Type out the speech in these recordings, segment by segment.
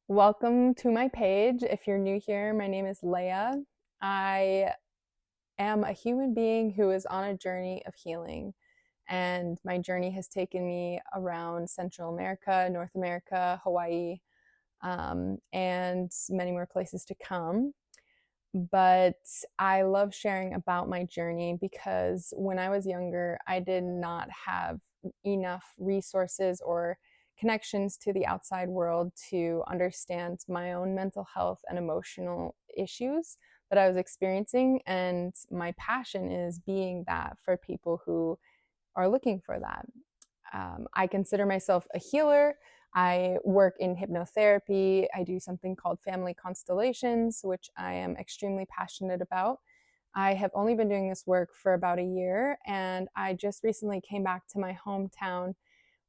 Welcome to my page. If you're new here, my name is Leia. I am a human being who is on a journey of healing, and my journey has taken me around Central America, North America, Hawaii, and many more places to come. But I love sharing about my journey because when I was younger, I did not have enough resources or connections to the outside world to understand my own mental health and emotional issues that I was experiencing. And my passion is being that for people who are looking for that. I consider myself a healer. I work in hypnotherapy. I do something called Family Constellations, which I am extremely passionate about. I have only been doing this work for about a year, and I just recently came back to my hometown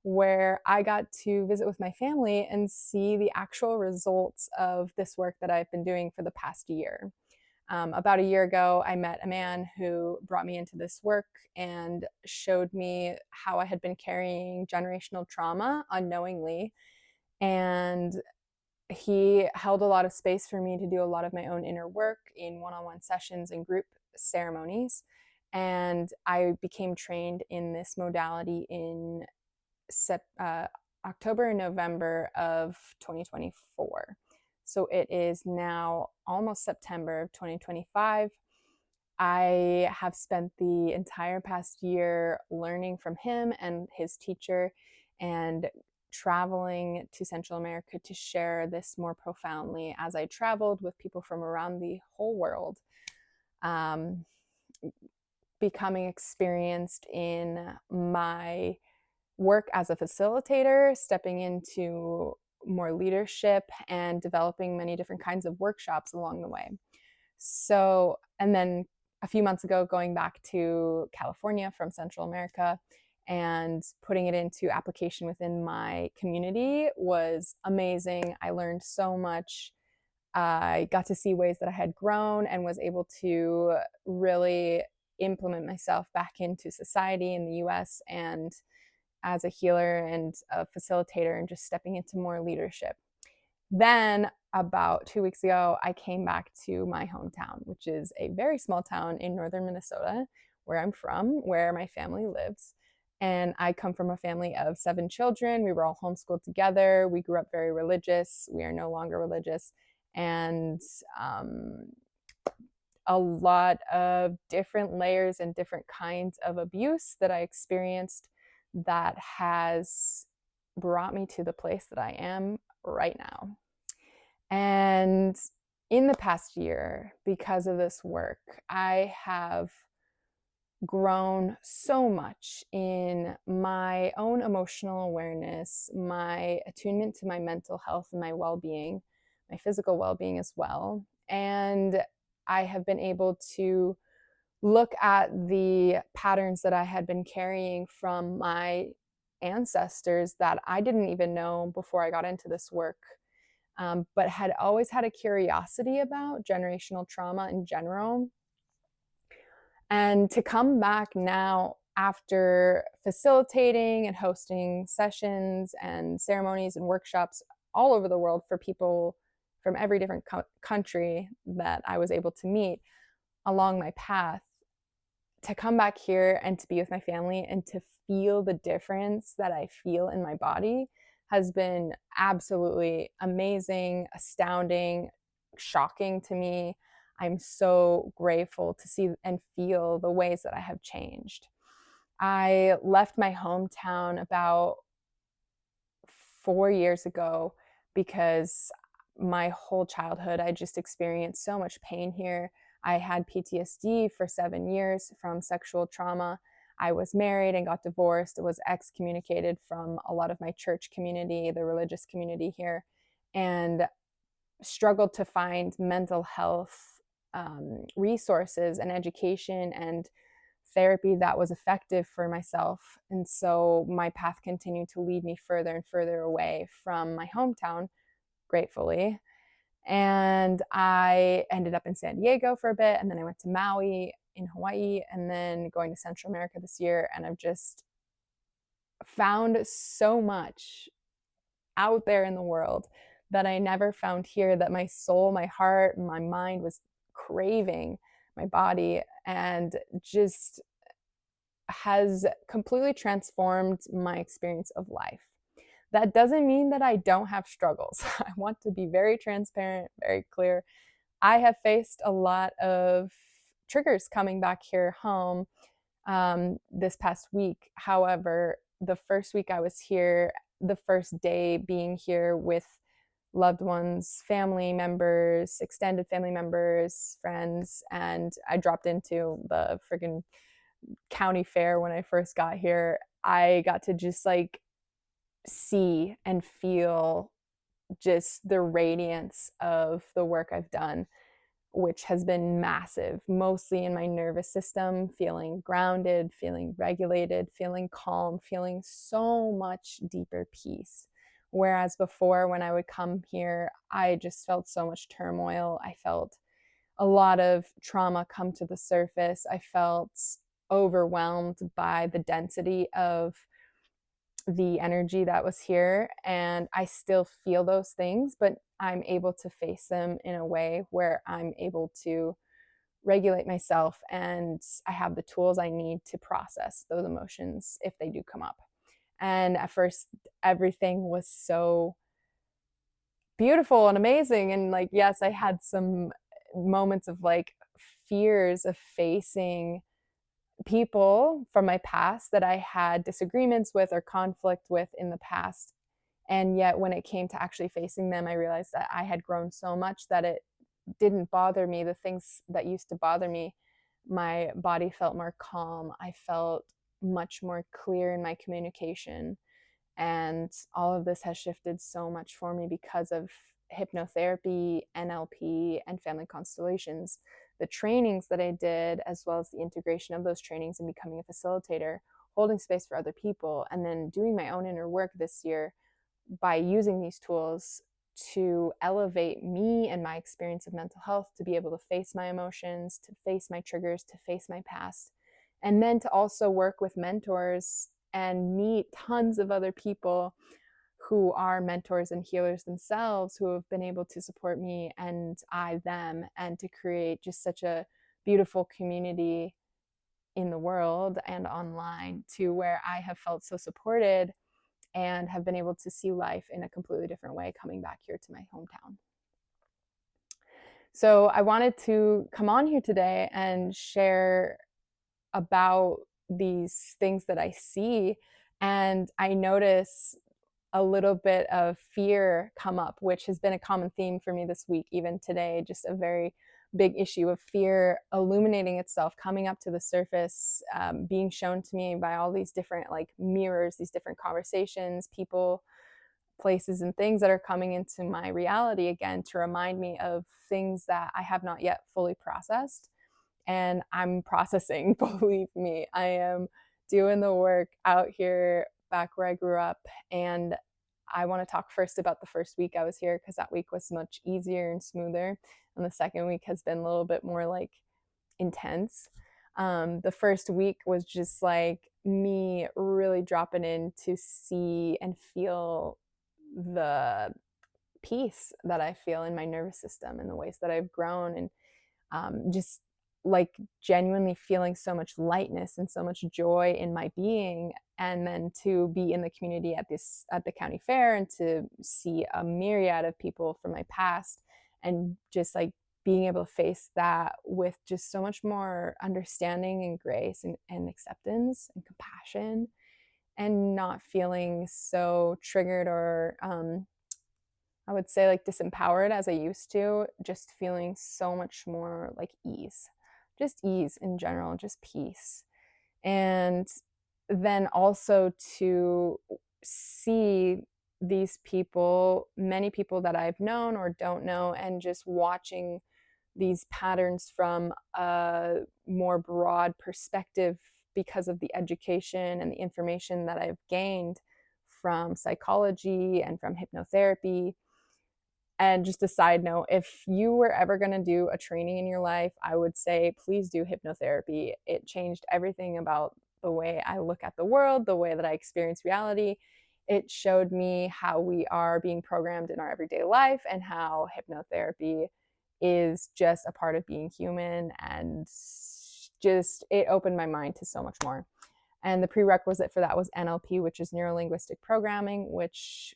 where I got to visit with my family and see the actual results of this work that I've been doing for the past year. About a year ago, I met a man who brought me into this work and showed me how I had been carrying generational trauma unknowingly. And he held a lot of space for me to do a lot of my own inner work in one on one sessions and group ceremonies. And I became trained in this modality in October and November of 2024. So it is now almost September of 2025. I have spent the entire past year learning from him and his teacher and traveling to Central America to share this more profoundly as I traveled with people from around the whole world. Um, Becoming experienced in my work as a facilitator, stepping into more leadership, and developing many different kinds of workshops along the way. So, and then a few months ago, going back to California from Central America and putting it into application within my community was amazing. I learned so much. I got to see ways that I had grown and was able to really implement myself back into society in the US and as a healer and a facilitator and just stepping into more leadership. Then, about 2 weeks ago, I came back to my hometown, which is a very small town in northern Minnesota, where I'm from, where my family lives. And I come from a family of 7 children. We were all homeschooled together. We grew up very religious. We are no longer religious. And a lot of different layers and different kinds of abuse that I experienced that has brought me to the place that I am right now. And in the past year, because of this work, I have grown so much in my own emotional awareness, my attunement to my mental health and my well being, my physical well being as well. And I have been able to look at the patterns that I had been carrying from my ancestors that I didn't even know before I got into this work, but had always had a curiosity about generational trauma in general. And to come back now after facilitating and hosting sessions and ceremonies and workshops all over the world for people from every different country that I was able to meet along my path, to come back here and to be with my family and to feel the difference that I feel in my body has been absolutely amazing, astounding, shocking to me. I'm so grateful to see and feel the ways that I have changed. I left my hometown about 4 years ago because my whole childhood I just experienced so much pain here. I had PTSD for 7 years from sexual trauma. I was married and got divorced. I was excommunicated from a lot of my church community, the religious community here, and struggled to find mental health resources and education and therapy that was effective for myself. And so my path continued to lead me further and further away from my hometown, gratefully. And I ended up in San Diego for a bit, and then I went to Maui in Hawaii, and then going to Central America this year. And I've just found so much out there in the world that I never found here, that my soul, my heart, my mind was craving, my body, and just has completely transformed my experience of life. That doesn't mean that I don't have struggles. I want to be very transparent, very clear. I have faced a lot of triggers coming back here home this past week. However, the first week I was here, the first day being here with loved ones, family members, extended family members, friends, and I dropped into the friggin' county fair when I first got here. I got to just like see and feel just the radiance of the work I've done, which has been massive, mostly in my nervous system, feeling grounded, feeling regulated, feeling calm, feeling so much deeper peace. Whereas before, when I would come here, I just felt so much turmoil. I felt a lot of trauma come to the surface. I felt overwhelmed by the density of the energy that was here, and I still feel those things, but I'm able to face them in a way where I'm able to regulate myself, and I have the tools I need to process those emotions if they do come up. And at first, everything was so beautiful and amazing, and like, yes, I had some moments of like fears of facing people from my past that I had disagreements with or conflict with in the past. And yet, when it came to actually facing them, I realized that I had grown so much that it didn't bother me. The things that used to bother me, my body felt more calm. I felt much more clear in my communication. And all of this has shifted so much for me because of hypnotherapy, NLP, and family constellations. The trainings that I did, as well as the integration of those trainings and becoming a facilitator, holding space for other people, and then doing my own inner work this year by using these tools to elevate me and my experience of mental health, to be able to face my emotions, to face my triggers, to face my past, and then to also work with mentors and meet tons of other people who are mentors and healers themselves, who have been able to support me and I them, and to create just such a beautiful community in the world and online, to where I have felt so supported and have been able to see life in a completely different way coming back here to my hometown. So I wanted to come on here today and share about these things that I see. And I notice a little bit of fear come up, which has been a common theme for me this week, even today, just a very big issue of fear illuminating itself, coming up to the surface, being shown to me by all these different like mirrors, these different conversations, people, places, and things that are coming into my reality again to remind me of things that I have not yet fully processed. And I'm processing, believe me. I am doing the work out here back where I grew up. And I want to talk first about the first week I was here, because that week was much easier and smoother. And the second week has been a little bit more like intense. The first week was just like me really dropping in to see and feel the peace that I feel in my nervous system and the ways that I've grown, and just like genuinely feeling so much lightness and so much joy in my being. And then to be in the community at the county fair and to see a myriad of people from my past, and just like being able to face that with just so much more understanding and grace and acceptance and compassion, and not feeling so triggered or I would say like disempowered as I used to, just feeling so much more like ease, just ease in general, just peace. And then also to see these people, many people that I've known or don't know, and just watching these patterns from a more broad perspective because of the education and the information that I've gained from psychology and from hypnotherapy. And just a side note, if you were ever going to do a training in your life, I would say please do hypnotherapy. It changed everything about the way I look at the world, the way that I experience reality. it showed me how we are being programmed in our everyday life and how hypnotherapy is just a part of being human. And just it opened my mind to so much more. And the prerequisite for that was NLP, which is neuro linguistic programming, which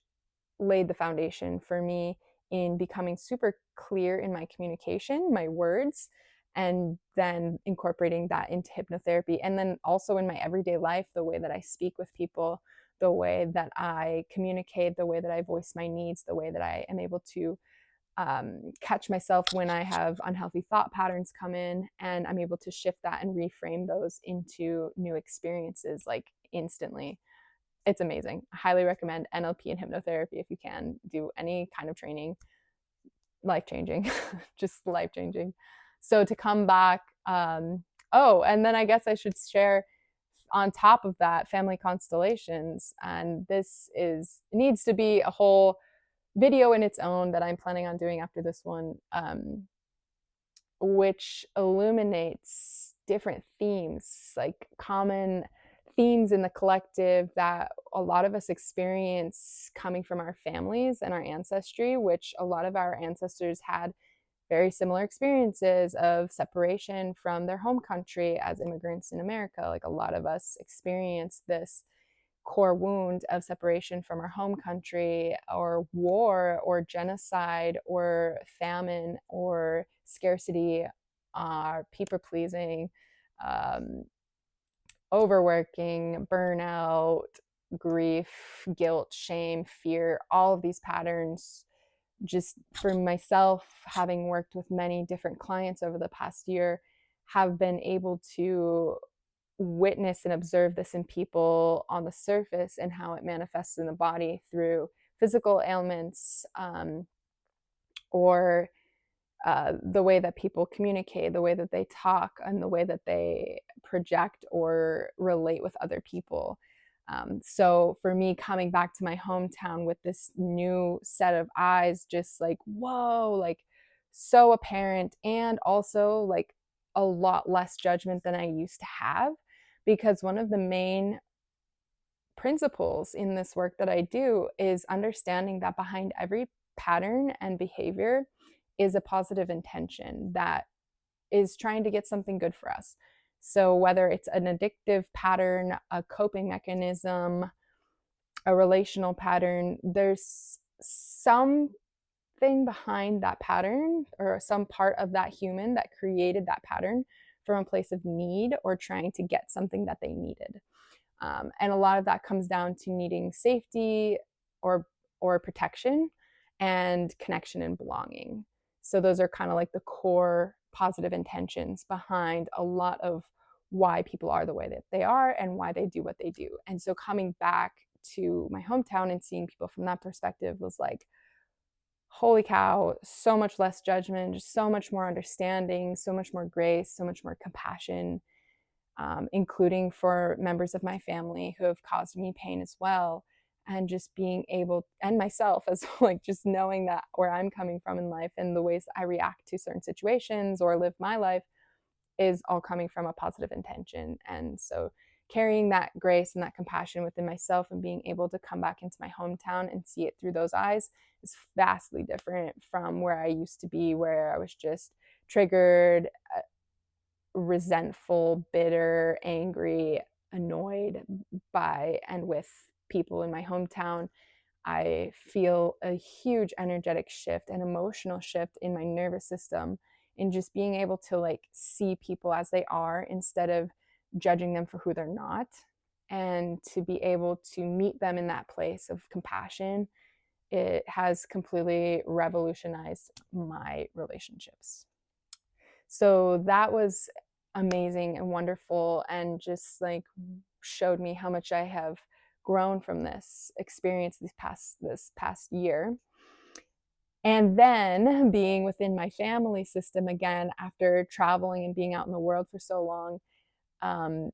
laid the foundation for me in becoming super clear in my communication, my words, and then incorporating that into hypnotherapy. And then also in my everyday life, the way that I speak with people, the way that I communicate, the way that I voice my needs, the way that I am able to catch myself when I have unhealthy thought patterns come in, and I'm able to shift that and reframe those into new experiences like instantly. It's amazing. I highly recommend NLP and hypnotherapy if you can do any kind of training. Life changing, just life changing. So to come back, oh, and then I guess I should share on top of that Family Constellations. And this needs to be a whole video in its own that I'm planning on doing after this one, which illuminates different themes, like common themes in the collective that a lot of us experience coming from our families and our ancestry, which a lot of our ancestors had very similar experiences of separation from their home country as immigrants in America. Like a lot of us experience this core wound of separation from our home country, or war, or genocide, or famine, or scarcity, people pleasing, um, overworking, burnout, grief, guilt, shame, fear, all of these patterns. Just for myself, having worked with many different clients over the past year, have been able to witness and observe this in people on the surface and how it manifests in the body through physical ailments, or the way that people communicate, the way that they talk, and the way that they project or relate with other people. So for me, coming back to my hometown with this new set of eyes, just like, whoa, like so apparent, and also like a lot less judgment than I used to have. Because one of the main principles in this work that I do is understanding that behind every pattern and behavior is a positive intention that is trying to get something good for us. So whether it's an addictive pattern, a coping mechanism, a relational pattern, there's something behind that pattern, or some part of that human that created that pattern from a place of need or trying to get something that they needed. And a lot of that comes down to needing safety, or protection, and connection and belonging. So those are kind of like the core positive intentions behind a lot of why people are the way that they are and why they do what they do. And so coming back to my hometown and seeing people from that perspective was like, holy cow, so much less judgment, just so much more understanding, so much more grace, so much more compassion, including for members of my family who have caused me pain as well. And just being able, and myself as like, just knowing that where I'm coming from in life and the ways that I react to certain situations or live my life is all coming from a positive intention. And so carrying that grace and that compassion within myself and being able to come back into my hometown and see it through those eyes is vastly different from where I used to be, where I was just triggered, resentful, bitter, angry, annoyed by and with people in my hometown. I feel a huge energetic shift and emotional shift in my nervous system, in just being able to like see people as they are instead of judging them for who they're not, and to be able to meet them in that place of compassion. It has completely revolutionized my relationships. So that was amazing and wonderful, and just like showed me how much I have grown from this experience this past year. And then being within my family system again, after traveling and being out in the world for so long,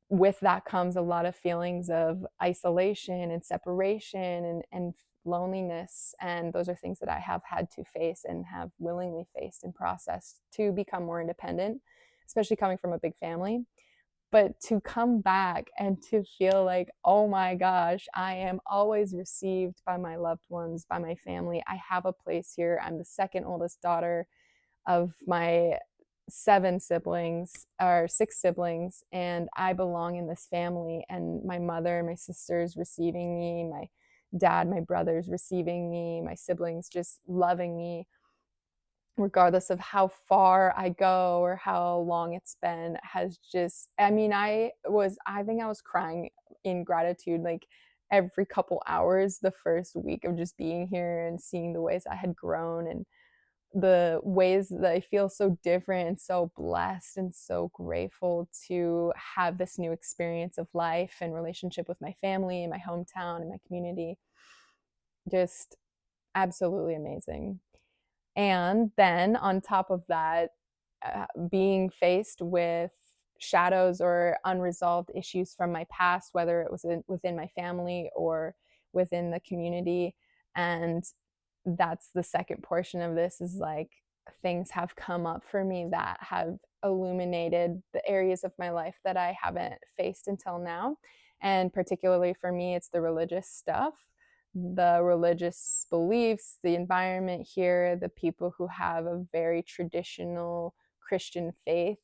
with that comes a lot of feelings of isolation and separation, and loneliness. And those are things that I have had to face and have willingly faced and processed to become more independent, especially coming from a big family. But to come back and to feel like, oh my gosh, I am always received by my loved ones, by my family. I have a place here. I'm the second oldest daughter of my seven siblings or six siblings, and I belong in this family. And my mother, my sisters receiving me, my dad, my brothers receiving me, my siblings just loving me regardless of how far I go or how long it's been, has just, I mean, I think I was crying in gratitude like every couple hours the first week of just being here and seeing the ways I had grown and the ways that I feel so different and so blessed and so grateful to have this new experience of life and relationship with my family and my hometown and my community. Just absolutely amazing. And then on top of that, being faced with shadows or unresolved issues from my past, whether it was within my family or within the community. And that's the second portion of this, is like things have come up for me that have illuminated the areas of my life that I haven't faced until now. And particularly for me, it's the religious stuff, the religious beliefs, the environment here, the people who have a very traditional Christian faith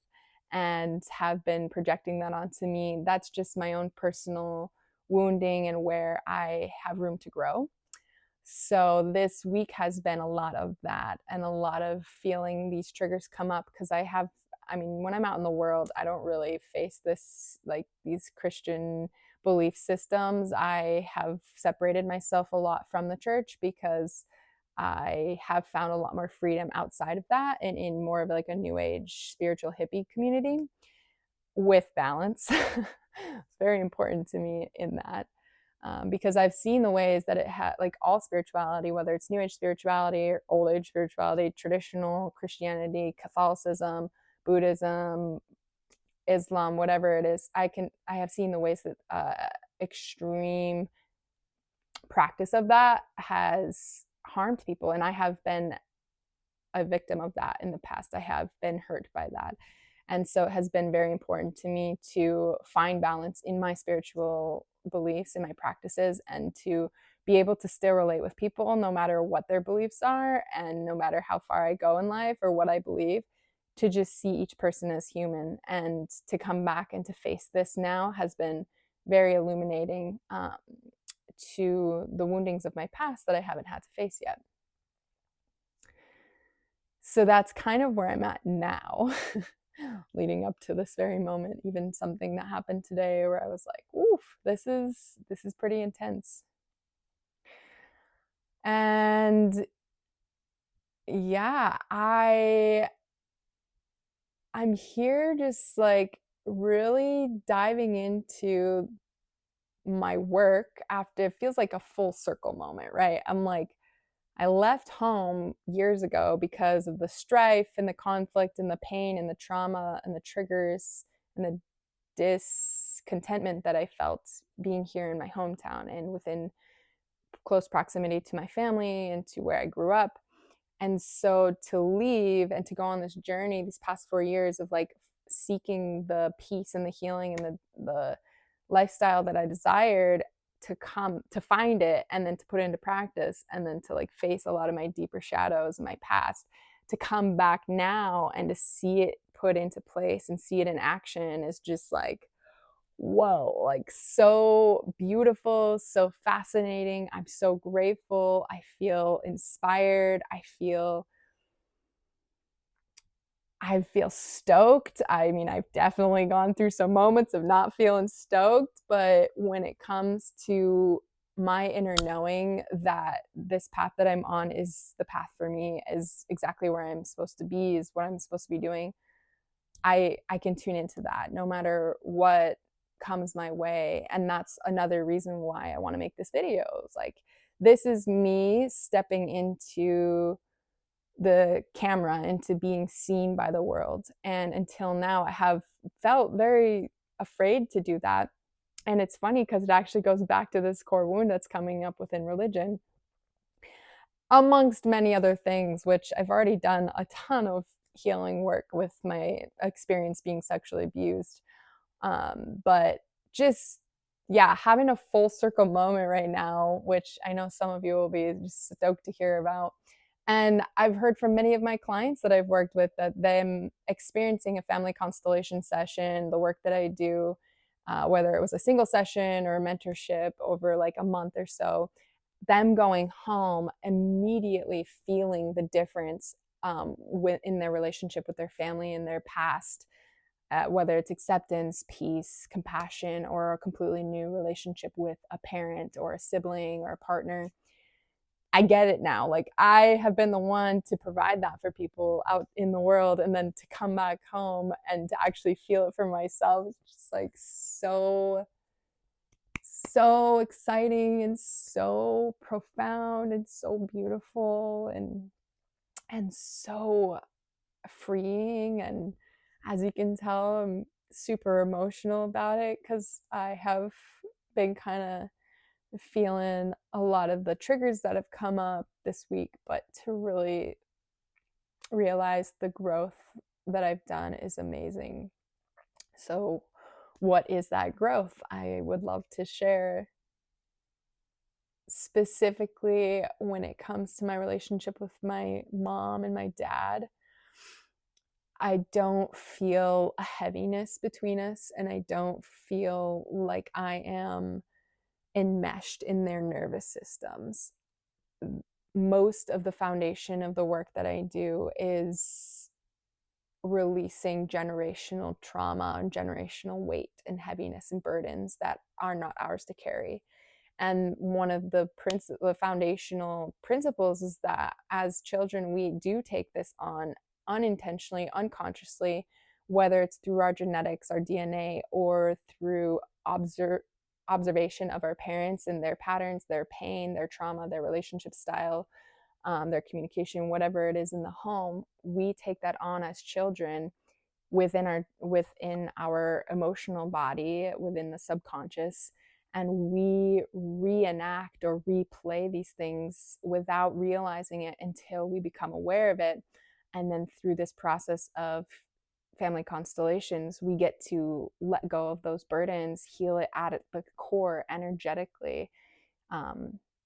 and have been projecting that onto me. That's just my own personal wounding and where I have room to grow. So this week has been a lot of that and a lot of feeling these triggers come up because I mean, when I'm out in the world, I don't really face this, like these Christian belief systems. I have separated myself a lot from the church because I have found a lot more freedom outside of that and in more of like a new age spiritual hippie community with balance. It's very important to me in that. Because I've seen the ways that it had, like all spirituality, whether it's new age spirituality or old age spirituality, traditional Christianity, Catholicism, Buddhism, Islam, whatever it is, I have seen the ways that extreme practice of that has harmed people, and I have been a victim of that in the past. I have been hurt by that. And so it has been very important to me to find balance in my spiritual beliefs and my practices, and to be able to still relate with people no matter what their beliefs are and no matter how far I go in life or what I believe, to just see each person as human. And to come back and to face this now has been very illuminating to the woundings of my past that I haven't had to face yet. So that's kind of where I'm at now, leading up to this very moment. Even something that happened today where I was like, oof, this is pretty intense. And yeah, I'm here just like really diving into my work after, it feels like a full circle moment, right? I'm like, I left home years ago because of the strife and the conflict and the pain and the trauma and the triggers and the discontentment that I felt being here in my hometown and within close proximity to my family and to where I grew up. And so to leave and to go on this journey these past 4 years of like seeking the peace and the healing and the lifestyle that I desired, to come to find it and then to put it into practice, and then to like face a lot of my deeper shadows in my past, to come back now and to see it put into place and see it in action is just like, whoa, like so beautiful, so fascinating. I'm so grateful. I feel inspired. I feel stoked. I mean, I've definitely gone through some moments of not feeling stoked, but when it comes to my inner knowing that this path that I'm on is the path for me, is exactly where I'm supposed to be, is what I'm supposed to be doing, I can tune into that no matter what comes my way. And that's another reason why I want to make this video. It's like, this is me stepping into the camera, into being seen by the world. And until now, I have felt very afraid to do that. And it's funny because it actually goes back to this core wound that's coming up within religion, amongst many other things, which I've already done a ton of healing work with my experience being sexually abused. But just, yeah, having a full circle moment right now, which I know some of you will be just stoked to hear about. And I've heard from many of my clients that I've worked with that them experiencing a family constellation session, the work that I do, whether it was a single session or a mentorship over like a month or so, them going home immediately feeling the difference in their relationship with their family and their past, whether it's acceptance, peace, compassion, or a completely new relationship with a parent or a sibling or a partner. I get it now. Like, I have been the one to provide that for people out in the world, and then to come back home and to actually feel it for myself, it's just like so exciting and so profound and so beautiful and so freeing. And as you can tell, I'm super emotional about it because I have been kind of feeling a lot of the triggers that have come up this week, but to really realize the growth that I've done is amazing. So, what is that growth? I would love to share. Specifically, when it comes to my relationship with my mom and my dad, I don't feel a heaviness between us, and I don't feel like I am enmeshed in their nervous systems. Most of the foundation of the work that I do is releasing generational trauma and generational weight and heaviness and burdens that are not ours to carry. And one of the foundational principles is that as children, we do take this on unintentionally, unconsciously, whether it's through our genetics, our DNA, or through observation of our parents and their patterns, their pain, their trauma, their relationship style, their communication, whatever it is in the home. We take that on as children within our emotional body, within the subconscious, and we reenact or replay these things without realizing it until we become aware of it. And then through this process of family constellations, we get to let go of those burdens, heal it at the core energetically,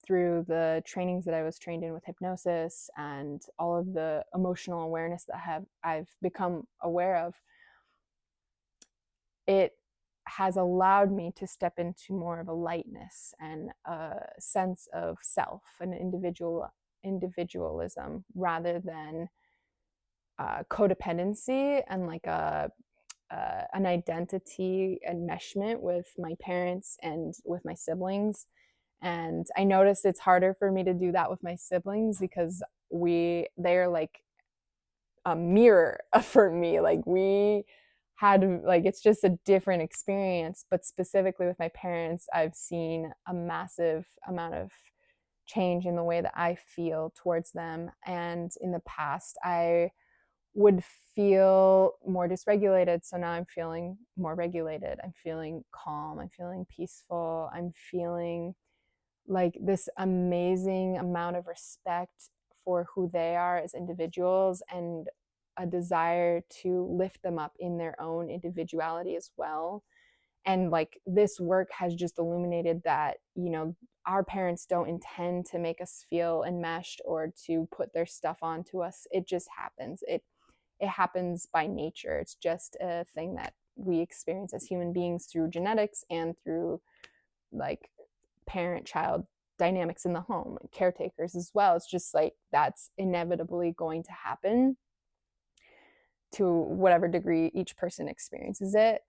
through the trainings that I was trained in with hypnosis and all of the emotional awareness that I've become aware of. It has allowed me to step into more of a lightness and a sense of self and individualism, rather than codependency and like an identity enmeshment with my parents and with my siblings. And I noticed it's harder for me to do that with my siblings because they're like a mirror for me. Like, we had, like, it's just a different experience. But specifically with my parents, I've seen a massive amount of change in the way that I feel towards them. And in the past, I would feel more dysregulated. So now I'm feeling more regulated. I'm feeling calm. I'm feeling peaceful. I'm feeling like this amazing amount of respect for who they are as individuals, and a desire to lift them up in their own individuality as well. And like, this work has just illuminated that, our parents don't intend to make us feel enmeshed or to put their stuff onto us. It just happens. It happens by nature. It's just a thing that we experience as human beings through genetics and through like parent child dynamics in the home, caretakers as well. It's just like, that's inevitably going to happen to whatever degree each person experiences it.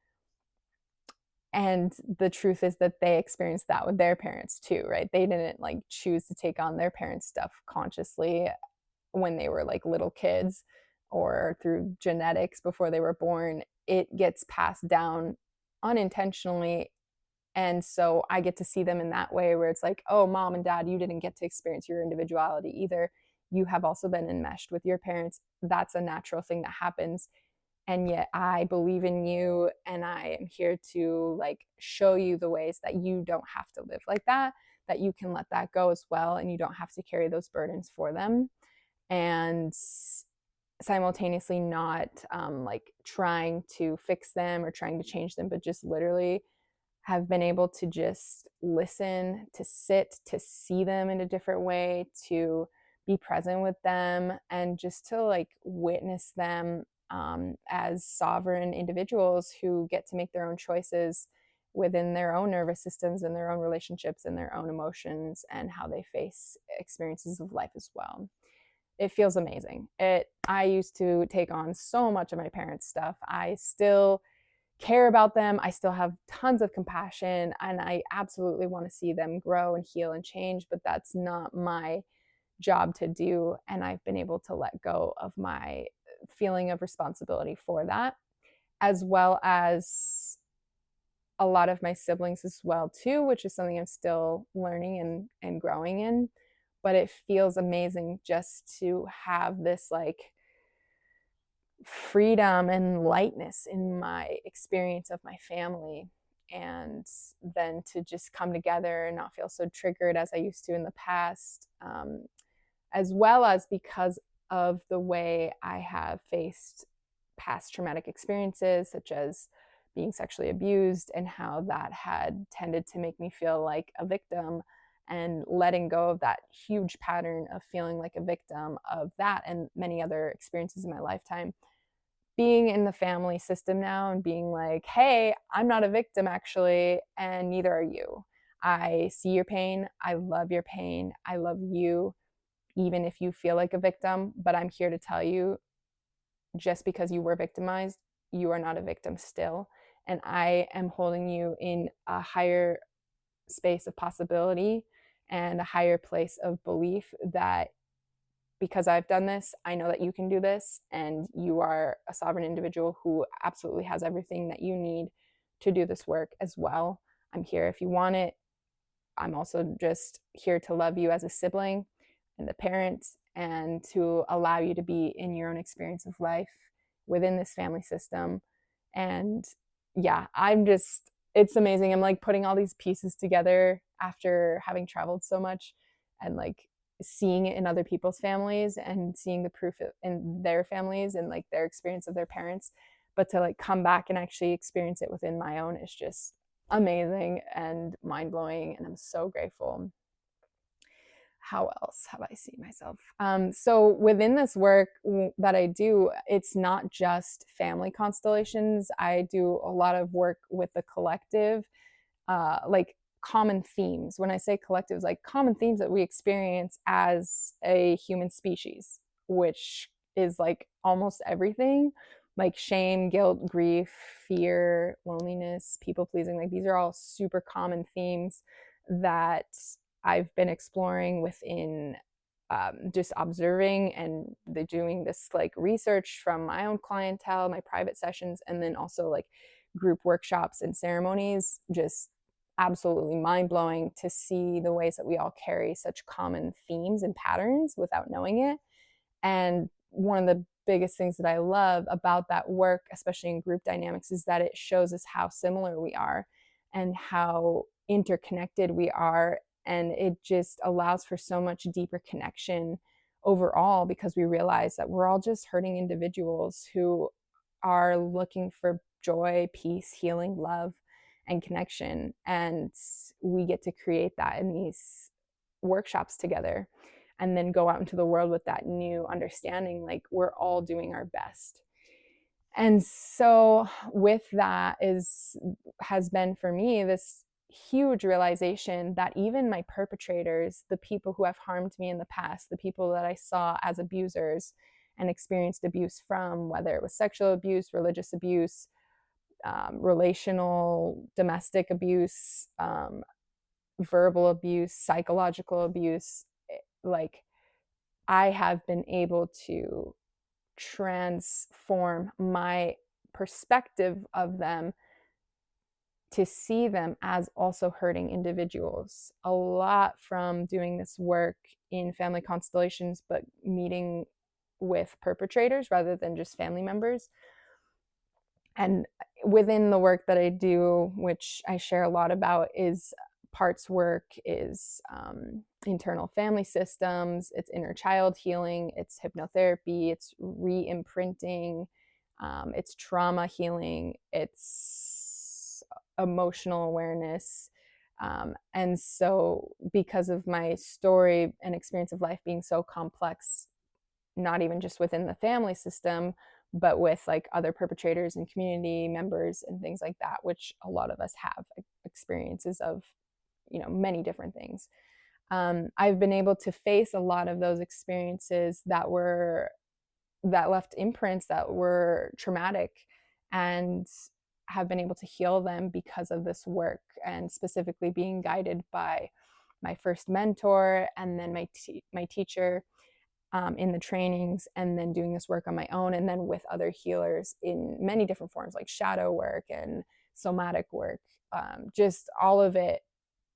And the truth is that they experienced that with their parents too, right? They didn't like choose to take on their parents' stuff consciously when they were like little kids or through genetics before they were born. It gets passed down unintentionally. And so I get to see them in that way, where it's like, oh, mom and dad, you didn't get to experience your individuality either. You have also been enmeshed with your parents. That's a natural thing that happens. And yet I believe in you, and I am here to like show you the ways that you don't have to live like that you can let that go as well, and you don't have to carry those burdens for them. And simultaneously not like trying to fix them or trying to change them, but just literally have been able to just listen, to sit, to see them in a different way, to be present with them, and just to like witness them as sovereign individuals who get to make their own choices within their own nervous systems and their own relationships and their own emotions and how they face experiences of life as well. It feels amazing. I used to take on so much of my parents' stuff. I still care about them. I still have tons of compassion and I absolutely want to see them grow and heal and change, but that's not my job to do. And I've been able to let go of my feeling of responsibility for that, as well as a lot of my siblings as well too, which is something I'm still learning and growing in. But it feels amazing just to have this like freedom and lightness in my experience of my family, and then to just come together and not feel so triggered as I used to in the past, as well as because of the way I have faced past traumatic experiences, such as being sexually abused, and how that had tended to make me feel like a victim, and letting go of that huge pattern of feeling like a victim of that and many other experiences in my lifetime. Being in the family system now and being like, hey, I'm not a victim actually, and neither are you. I see your pain. I love your pain. I love you, even if you feel like a victim. But I'm here to tell you, just because you were victimized, you are not a victim still. And I am holding you in a higher space of possibility and a higher place of belief that because I've done this, I know that you can do this, and you are a sovereign individual who absolutely has everything that you need to do this work as well. I'm here if you want it. I'm also just here to love you as a sibling and the parent, and to allow you to be in your own experience of life within this family system. And yeah, it's amazing. I'm like putting all these pieces together after having traveled so much and like seeing it in other people's families and seeing the proof in their families and like their experience of their parents. But to like come back and actually experience it within my own is just amazing and mind blowing. And I'm so grateful. How else have I seen myself? So within this work that I do, it's not just family constellations. I do a lot of work with the collective, like common themes. When I say collectives, like common themes that we experience as a human species, which is like almost everything, like shame, guilt, grief, fear, loneliness, people pleasing. Like these are all super common themes that I've been exploring within just observing and doing this like research from my own clientele, my private sessions, and then also like group workshops and ceremonies. Just absolutely mind blowing to see the ways that we all carry such common themes and patterns without knowing it. And one of the biggest things that I love about that work, especially in group dynamics, is that it shows us how similar we are and how interconnected we are. And it just allows for so much deeper connection overall, because we realize that we're all just hurting individuals who are looking for joy, peace, healing, love, and connection. And we get to create that in these workshops together and then go out into the world with that new understanding, like we're all doing our best. And so with that has been for me this huge realization that even my perpetrators, the people who have harmed me in the past, the people that I saw as abusers and experienced abuse from, whether it was sexual abuse, religious abuse, relational, domestic abuse, verbal abuse, psychological abuse, like I have been able to transform my perspective of them to see them as also hurting individuals. A lot from doing this work in family constellations, but meeting with perpetrators rather than just family members. And within the work that I do, which I share a lot about, is parts work is internal family systems, it's inner child healing, it's hypnotherapy, it's re-imprinting, it's trauma healing, it's emotional awareness. And so, because of my story and experience of life being so complex, not even just within the family system, but with like other perpetrators and community members and things like that, which a lot of us have experiences of, many different things. I've been able to face a lot of those experiences that left imprints that were traumatic, and have been able to heal them because of this work, and specifically being guided by my first mentor and then my teacher in the trainings, and then doing this work on my own, and then with other healers in many different forms like shadow work and somatic work, just all of it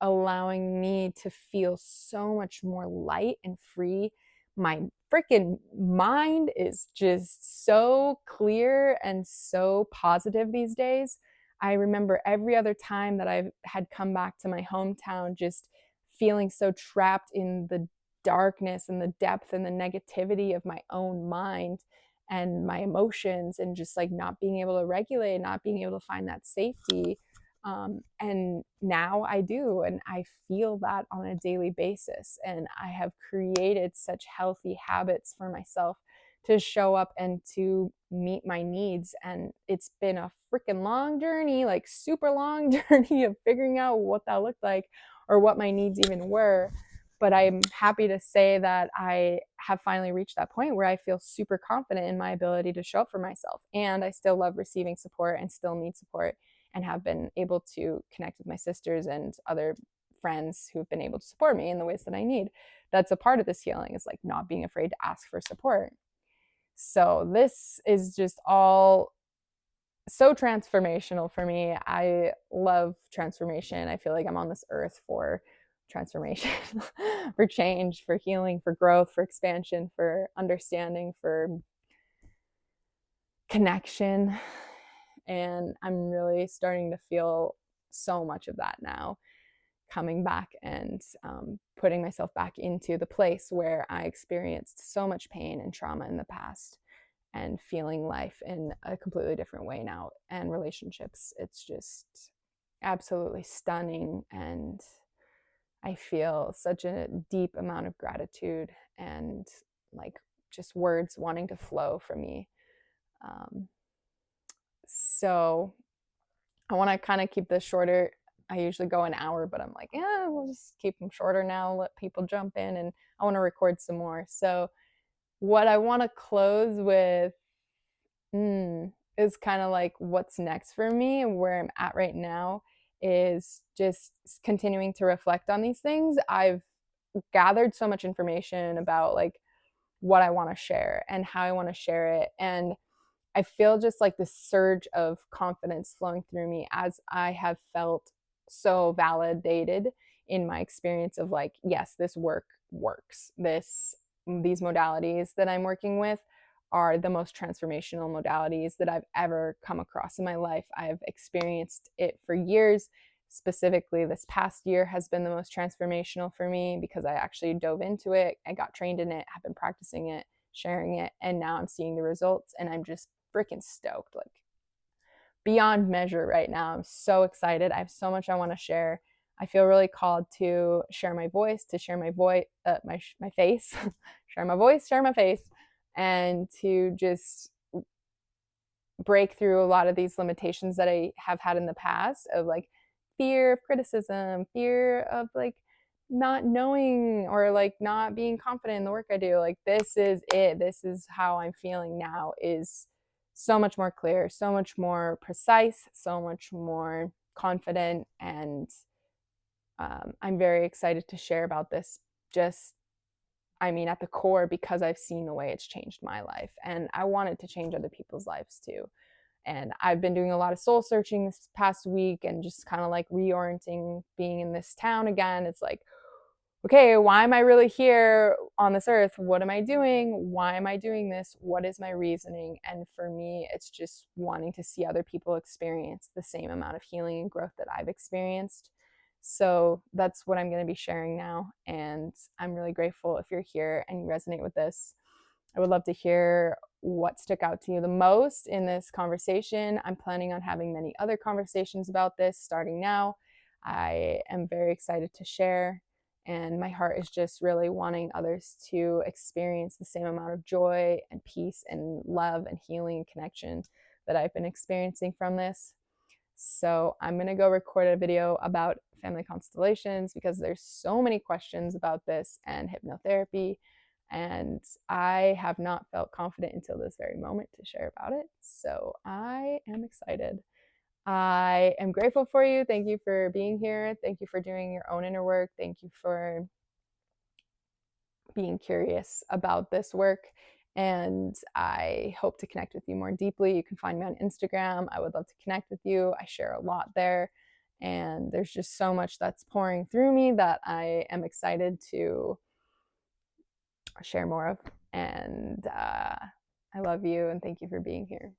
allowing me to feel so much more light and free. My freaking mind is just so clear and so positive these days. I remember every other time that I had come back to my hometown just feeling so trapped in the darkness and the depth and the negativity of my own mind and my emotions, and just like not being able to regulate, not being able to find that safety. And now I do, and I feel that on a daily basis. And I have created such healthy habits for myself to show up and to meet my needs. And it's been a freaking long journey, like super long journey of figuring out what that looked like or what my needs even were. But I'm happy to say that I have finally reached that point where I feel super confident in my ability to show up for myself. And I still love receiving support and still need support, and have been able to connect with my sisters and other friends who've been able to support me in the ways that I need. That's a part of this healing, is like not being afraid to ask for support. So this is just all so transformational for me. I love transformation. I feel like I'm on this earth for transformation, for change, for healing, for growth, for expansion, for understanding, for connection. And I'm really starting to feel so much of that now, coming back and putting myself back into the place where I experienced so much pain and trauma in the past, and feeling life in a completely different way now, and relationships. It's just absolutely stunning. And I feel such a deep amount of gratitude, and like just words wanting to flow from me. So I want to kind of keep this shorter. I usually go an hour, but I'm like, yeah, we'll just keep them shorter now, let people jump in, and I want to record some more. So what I want to close with is kind of like what's next for me, and where I'm at right now is just continuing to reflect on these things. I've gathered so much information about like what I want to share and how I want to share it, and I feel just like this surge of confidence flowing through me as I have felt so validated in my experience of like, yes, this work works. These modalities that I'm working with are the most transformational modalities that I've ever come across in my life. I've experienced it for years. Specifically, this past year has been the most transformational for me because I actually dove into it. I got trained in it, have been practicing it, sharing it, and now I'm seeing the results, and I'm just freaking stoked, like beyond measure right now. I'm so excited. I have so much I want to share. I feel really called to share my voice, to share my my face, share my voice, share my face, and to just break through a lot of these limitations that I have had in the past, of like fear of criticism, fear of like not knowing, or like not being confident in the work I do. Like, this is it. This is how I'm feeling now, is so much more clear, so much more precise, so much more confident. And I'm very excited to share about this. Just, I mean, at the core, because I've seen the way it's changed my life, and I want it to change other people's lives too. And I've been doing a lot of soul searching this past week, and just kind of like reorienting being in this town again. It's like, okay, why am I really here on this earth? What am I doing? Why am I doing this? What is my reasoning? And for me, it's just wanting to see other people experience the same amount of healing and growth that I've experienced. So that's what I'm going to be sharing now. And I'm really grateful if you're here and you resonate with this. I would love to hear what stuck out to you the most in this conversation. I'm planning on having many other conversations about this starting now. I am very excited to share, and my heart is just really wanting others to experience the same amount of joy and peace and love and healing and connection that I've been experiencing from this. So I'm going to go record a video about family constellations because there's so many questions about this and hypnotherapy, and I have not felt confident until this very moment to share about it. So I am excited. I am grateful for you. Thank you for being here. Thank you for doing your own inner work. Thank you for being curious about this work. And I hope to connect with you more deeply. You can find me on Instagram. I would love to connect with you. I share a lot there. And there's just so much that's pouring through me that I am excited to share more of. And I love you and thank you for being here.